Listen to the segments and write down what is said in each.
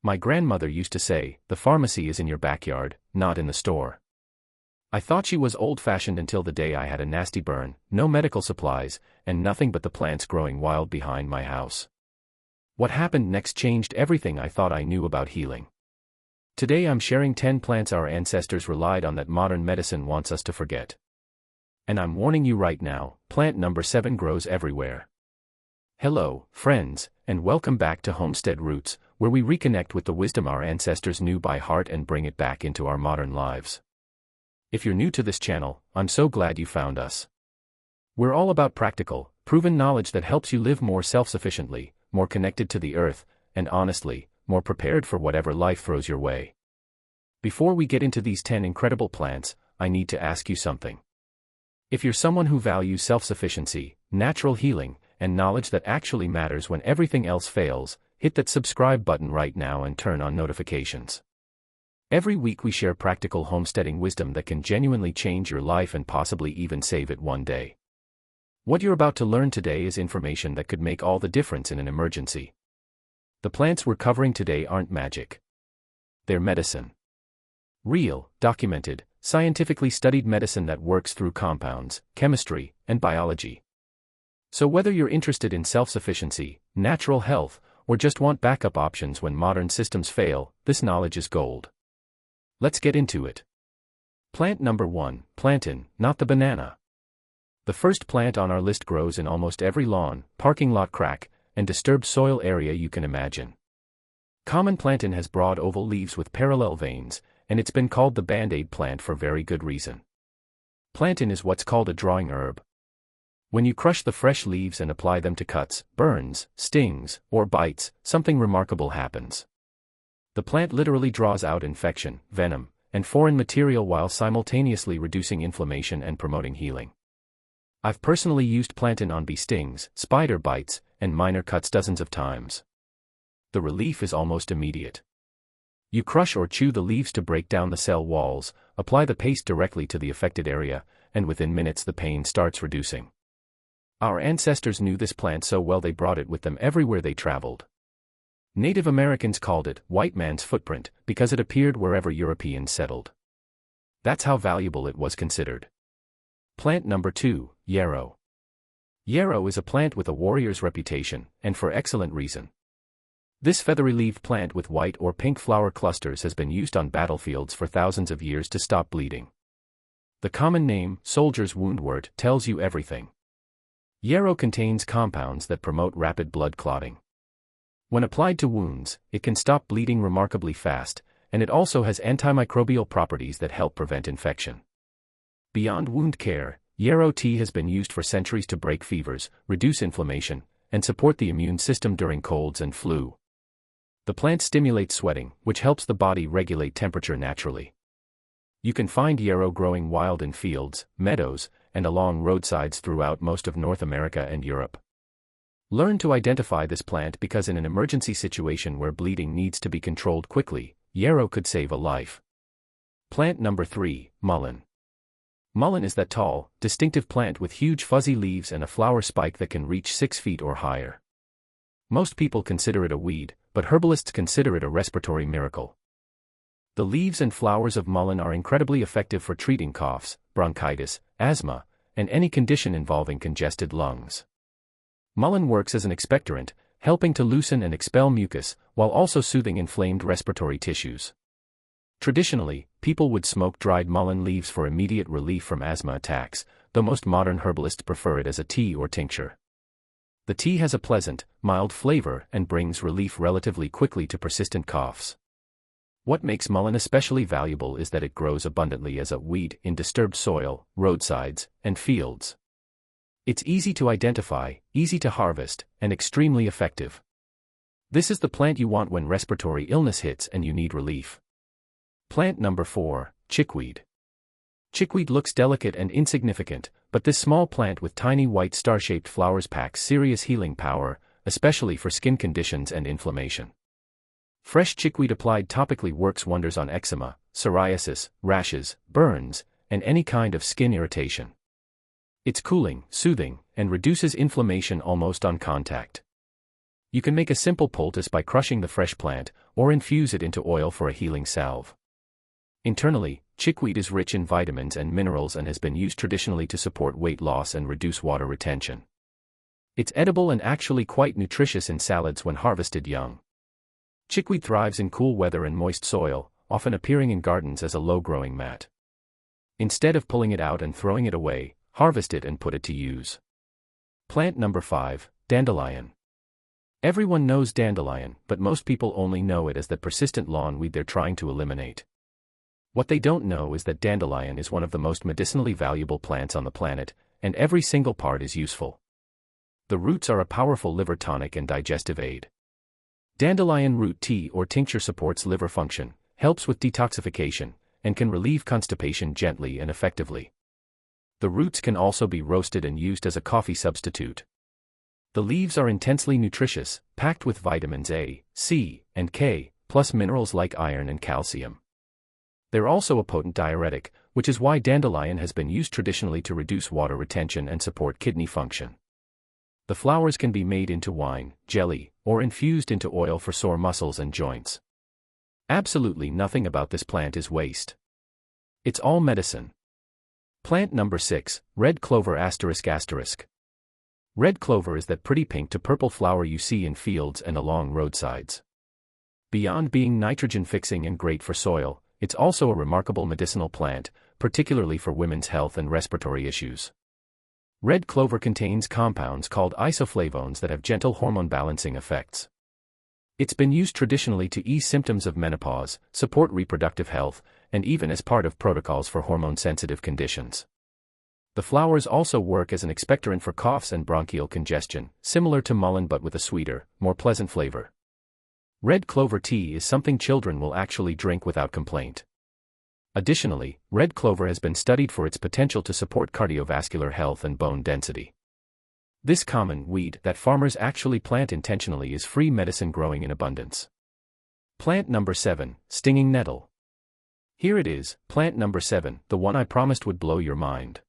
My grandmother used to say, the pharmacy is in your backyard, not in the store. I thought she was old-fashioned until the day I had a nasty burn, no medical supplies, and nothing but the plants growing wild behind my house. What happened next changed everything I thought I knew about healing. Today I'm sharing 10 plants our ancestors relied on that modern medicine wants us to forget. And I'm warning you right now, plant number 7 grows everywhere. Hello, friends, and welcome back to Homestead Roots, where we reconnect with the wisdom our ancestors knew by heart and bring it back into our modern lives. If you're new to this channel, I'm so glad you found us. We're all about practical, proven knowledge that helps you live more self-sufficiently, more connected to the earth, and honestly, more prepared for whatever life throws your way. Before we get into these 10 incredible plants, I need to ask you something. If you're someone who values self-sufficiency, natural healing, and knowledge that actually matters when everything else fails, hit that subscribe button right now and turn on notifications. Every week we share practical homesteading wisdom that can genuinely change your life and possibly even save it one day. What you're about to learn today is information that could make all the difference in an emergency. The plants we're covering today aren't magic. They're medicine. Real, documented, scientifically studied medicine that works through compounds, chemistry, and biology. So whether you're interested in self-sufficiency, natural health, or just want backup options when modern systems fail, this knowledge is gold. Let's get into it. Plant number 1, plantain, not the banana. The first plant on our list grows in almost every lawn, parking lot crack, and disturbed soil area you can imagine. Common plantain has broad oval leaves with parallel veins, and it's been called the band-aid plant for very good reason. Plantain is what's called a drawing herb. When you crush the fresh leaves and apply them to cuts, burns, stings, or bites, something remarkable happens. The plant literally draws out infection, venom, and foreign material while simultaneously reducing inflammation and promoting healing. I've personally used plantain on bee stings, spider bites, and minor cuts dozens of times. The relief is almost immediate. You crush or chew the leaves to break down the cell walls, apply the paste directly to the affected area, and within minutes the pain starts reducing. Our ancestors knew this plant so well they brought it with them everywhere they traveled. Native Americans called it white man's footprint because it appeared wherever Europeans settled. That's how valuable it was considered. Plant number 2, yarrow. Yarrow is a plant with a warrior's reputation, and for excellent reason. This feathery-leaved plant with white or pink flower clusters has been used on battlefields for thousands of years to stop bleeding. The common name, soldier's woundwort, tells you everything. Yarrow contains compounds that promote rapid blood clotting. When applied to wounds, it can stop bleeding remarkably fast, and it also has antimicrobial properties that help prevent infection. Beyond wound care, yarrow tea has been used for centuries to break fevers, reduce inflammation, and support the immune system during colds and flu. The plant stimulates sweating, which helps the body regulate temperature naturally. You can find yarrow growing wild in fields, meadows, and along roadsides throughout most of North America and Europe. Learn to identify this plant because in an emergency situation where bleeding needs to be controlled quickly, yarrow could save a life. Plant number 3, mullein. Mullein is that tall, distinctive plant with huge fuzzy leaves and a flower spike that can reach 6 feet or higher. Most people consider it a weed, but herbalists consider it a respiratory miracle. The leaves and flowers of mullein are incredibly effective for treating coughs, bronchitis, asthma, and any condition involving congested lungs. Mullein works as an expectorant, helping to loosen and expel mucus, while also soothing inflamed respiratory tissues. Traditionally, people would smoke dried mullein leaves for immediate relief from asthma attacks, though most modern herbalists prefer it as a tea or tincture. The tea has a pleasant, mild flavor and brings relief relatively quickly to persistent coughs. What makes mullein especially valuable is that it grows abundantly as a weed in disturbed soil, roadsides, and fields. It's easy to identify, easy to harvest, and extremely effective. This is the plant you want when respiratory illness hits and you need relief. Plant number 4, chickweed. Chickweed looks delicate and insignificant, but this small plant with tiny white star-shaped flowers packs serious healing power, especially for skin conditions and inflammation. Fresh chickweed applied topically works wonders on eczema, psoriasis, rashes, burns, and any kind of skin irritation. It's cooling, soothing, and reduces inflammation almost on contact. You can make a simple poultice by crushing the fresh plant, or infuse it into oil for a healing salve. Internally, chickweed is rich in vitamins and minerals and has been used traditionally to support weight loss and reduce water retention. It's edible and actually quite nutritious in salads when harvested young. Chickweed thrives in cool weather and moist soil, often appearing in gardens as a low-growing mat. Instead of pulling it out and throwing it away, harvest it and put it to use. Plant number 5, dandelion. Everyone knows dandelion, but most people only know it as the persistent lawn weed they're trying to eliminate. What they don't know is that dandelion is one of the most medicinally valuable plants on the planet, and every single part is useful. The roots are a powerful liver tonic and digestive aid. Dandelion root tea or tincture supports liver function, helps with detoxification, and can relieve constipation gently and effectively. The roots can also be roasted and used as a coffee substitute. The leaves are intensely nutritious, packed with vitamins A, C, and K, plus minerals like iron and calcium. They're also a potent diuretic, which is why dandelion has been used traditionally to reduce water retention and support kidney function. The flowers can be made into wine, jelly, or infused into oil for sore muscles and joints. Absolutely nothing about this plant is waste. It's all medicine. Plant number 6, red clover ***. Red clover is that pretty pink to purple flower you see in fields and along roadsides. Beyond being nitrogen-fixing and great for soil, it's also a remarkable medicinal plant, particularly for women's health and respiratory issues. Red clover contains compounds called isoflavones that have gentle hormone balancing effects. It's been used traditionally to ease symptoms of menopause, support reproductive health, and even as part of protocols for hormone-sensitive conditions. The flowers also work as an expectorant for coughs and bronchial congestion, similar to mullein but with a sweeter, more pleasant flavor. Red clover tea is something children will actually drink without complaint. Additionally, red clover has been studied for its potential to support cardiovascular health and bone density. This common weed that farmers actually plant intentionally is free medicine growing in abundance. Plant number 7, stinging nettle. Here it is, plant number 7, the one I promised would blow your mind.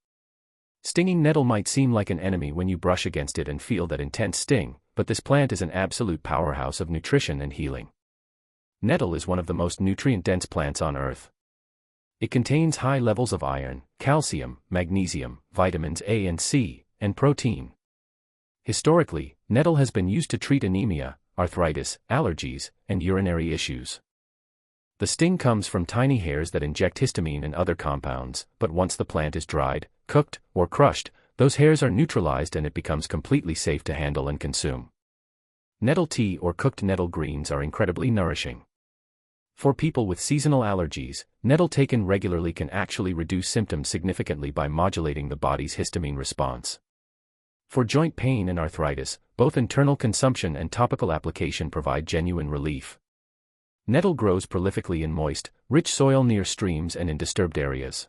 Stinging nettle might seem like an enemy when you brush against it and feel that intense sting, but this plant is an absolute powerhouse of nutrition and healing. Nettle is one of the most nutrient-dense plants on Earth. It contains high levels of iron, calcium, magnesium, vitamins A and C, and protein. Historically, nettle has been used to treat anemia, arthritis, allergies, and urinary issues. The sting comes from tiny hairs that inject histamine and other compounds, but once the plant is dried, cooked, or crushed, those hairs are neutralized and it becomes completely safe to handle and consume. Nettle tea or cooked nettle greens are incredibly nourishing. For people with seasonal allergies, nettle taken regularly can actually reduce symptoms significantly by modulating the body's histamine response. For joint pain and arthritis, both internal consumption and topical application provide genuine relief. Nettle grows prolifically in moist, rich soil near streams and in disturbed areas.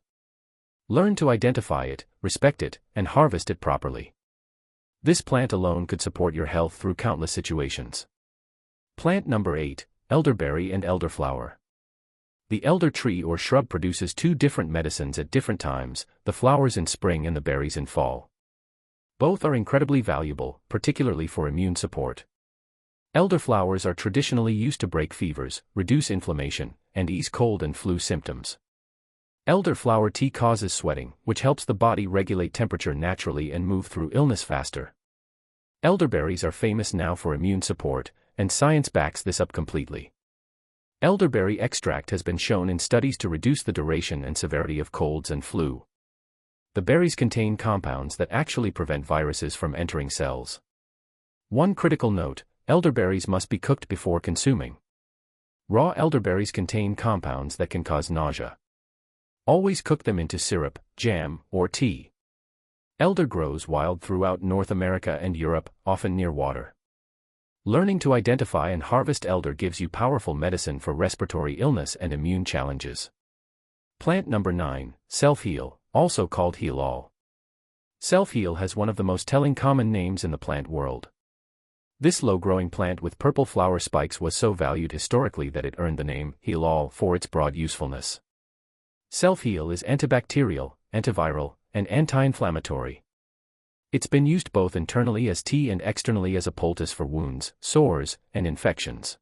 Learn to identify it, respect it, and harvest it properly. This plant alone could support your health through countless situations. Plant number 8, elderberry and elderflower. The elder tree or shrub produces two different medicines at different times, the flowers in spring and the berries in fall. Both are incredibly valuable, particularly for immune support. Elderflowers are traditionally used to break fevers, reduce inflammation, and ease cold and flu symptoms. Elderflower tea causes sweating, which helps the body regulate temperature naturally and move through illness faster. Elderberries are famous now for immune support, and science backs this up completely. Elderberry extract has been shown in studies to reduce the duration and severity of colds and flu. The berries contain compounds that actually prevent viruses from entering cells. One critical note: elderberries must be cooked before consuming. Raw elderberries contain compounds that can cause nausea. Always cook them into syrup, jam, or tea. Elder grows wild throughout North America and Europe, often near water. Learning to identify and harvest elder gives you powerful medicine for respiratory illness and immune challenges. Plant number 9, self-heal, also called heal-all. Self-heal has one of the most telling common names in the plant world. This low-growing plant with purple flower spikes was so valued historically that it earned the name heal-all for its broad usefulness. Self-heal is antibacterial, antiviral, and anti-inflammatory. It's been used both internally as tea and externally as a poultice for wounds, sores, and infections.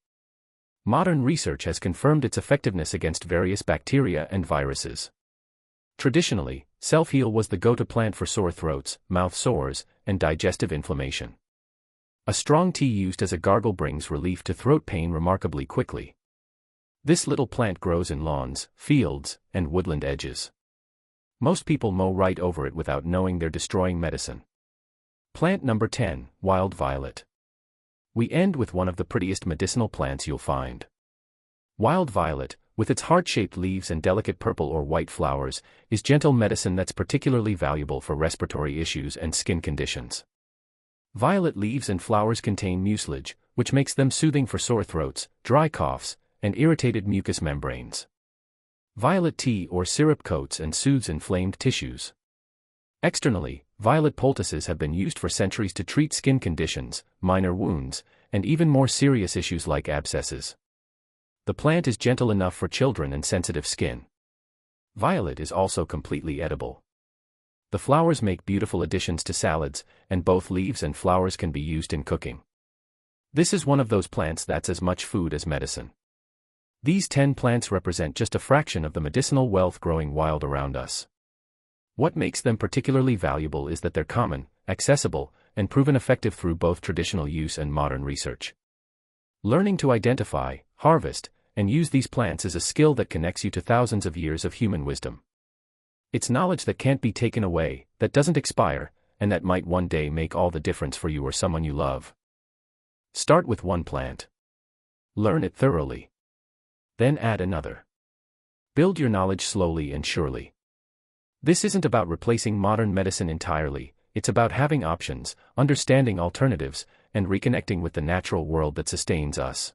Modern research has confirmed its effectiveness against various bacteria and viruses. Traditionally, self-heal was the go-to plant for sore throats, mouth sores, and digestive inflammation. A strong tea used as a gargle brings relief to throat pain remarkably quickly. This little plant grows in lawns, fields, and woodland edges. Most people mow right over it without knowing they're destroying medicine. Plant number 10, wild violet. We end with one of the prettiest medicinal plants you'll find. Wild violet, with its heart-shaped leaves and delicate purple or white flowers, is gentle medicine that's particularly valuable for respiratory issues and skin conditions. Violet leaves and flowers contain mucilage, which makes them soothing for sore throats, dry coughs, and irritated mucous membranes. Violet tea or syrup coats and soothes inflamed tissues. Externally, violet poultices have been used for centuries to treat skin conditions, minor wounds, and even more serious issues like abscesses. The plant is gentle enough for children and sensitive skin. Violet is also completely edible. The flowers make beautiful additions to salads, and both leaves and flowers can be used in cooking. This is one of those plants that's as much food as medicine. These 10 plants represent just a fraction of the medicinal wealth growing wild around us. What makes them particularly valuable is that they're common, accessible, and proven effective through both traditional use and modern research. Learning to identify, harvest, and use these plants is a skill that connects you to thousands of years of human wisdom. It's knowledge that can't be taken away, that doesn't expire, and that might one day make all the difference for you or someone you love. Start with one plant. Learn it thoroughly. Then add another. Build your knowledge slowly and surely. This isn't about replacing modern medicine entirely, it's about having options, understanding alternatives, and reconnecting with the natural world that sustains us.